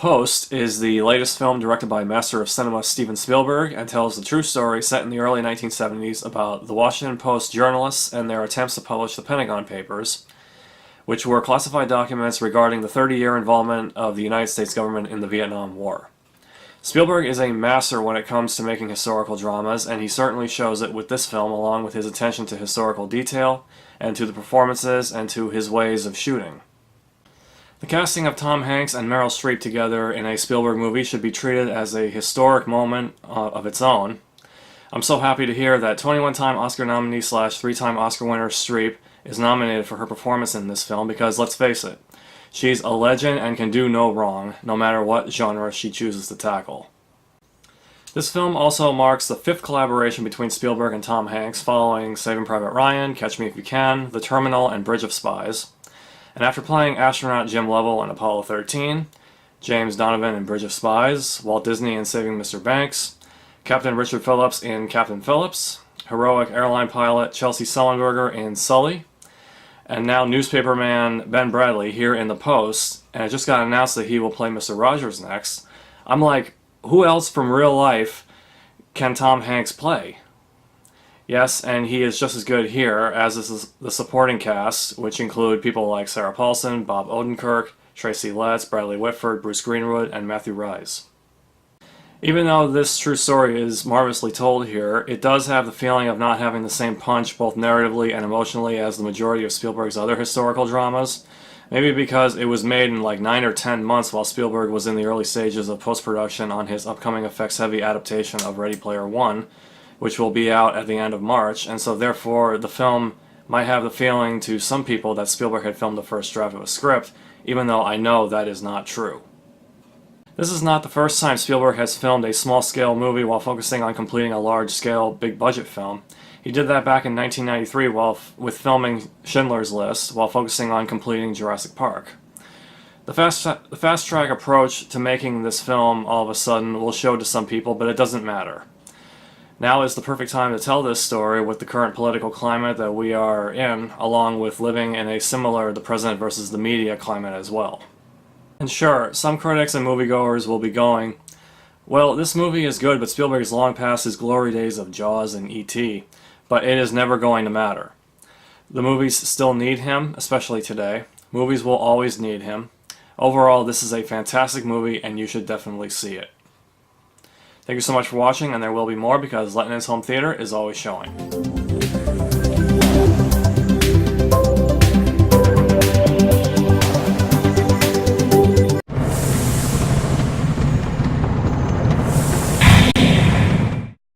Post is the latest film directed by master of cinema Steven Spielberg and tells the true story set in the early 1970s about the Washington Post journalists and their attempts to publish the Pentagon Papers, which were classified documents regarding the 30-year involvement of the United States government in the Vietnam War. Spielberg is a master when it comes to making historical dramas, and he certainly shows it with this film, along with his attention to historical detail, and to the performances, and to his ways of shooting. The casting of Tom Hanks and Meryl Streep together in a Spielberg movie should be treated as a historic moment of its own. I'm so happy to hear that 21-time Oscar nominee / 3-time Oscar winner Streep is nominated for her performance in this film because, let's face it, she's a legend and can do no wrong, no matter what genre she chooses to tackle. This film also marks the 5th collaboration between Spielberg and Tom Hanks, following Saving Private Ryan, Catch Me If You Can, The Terminal, and Bridge of Spies. And after playing astronaut Jim Lovell in Apollo 13, James Donovan in Bridge of Spies, Walt Disney in Saving Mr. Banks, Captain Richard Phillips in Captain Phillips, heroic airline pilot Chelsea Sullenberger in Sully, and now newspaperman Ben Bradley here in The Post, and it just got announced that he will play Mr. Rogers next. I'm like, who else from real life can Tom Hanks play? Yes, and he is just as good here, as is the supporting cast, which include people like Sarah Paulson, Bob Odenkirk, Tracy Letts, Bradley Whitford, Bruce Greenwood, and Matthew Rhys. Even though this true story is marvelously told here, it does have the feeling of not having the same punch both narratively and emotionally as the majority of Spielberg's other historical dramas. Maybe because it was made in like 9 or 10 months while Spielberg was in the early stages of post-production on his upcoming effects-heavy adaptation of Ready Player One, which will be out at the end of March, and so therefore the film might have the feeling to some people that Spielberg had filmed the first draft of a script, even though I know that is not true. This is not the first time Spielberg has filmed a small-scale movie while focusing on completing a large-scale, big-budget film. He did that back in 1993 with filming Schindler's List, while focusing on completing Jurassic Park. The fast-track approach to making this film all of a sudden will show to some people, but it doesn't matter. Now is the perfect time to tell this story with the current political climate that we are in, along with living in a similar the president versus the media climate as well. And sure, some critics and moviegoers will be going, well, this movie is good, but Spielberg is long past his glory days of Jaws and E.T., but it is never going to matter. The movies still need him, especially today. Movies will always need him. Overall, this is a fantastic movie, and you should definitely see it. Thank you so much for watching, and there will be more because Lehtonen's Home Theater is always showing.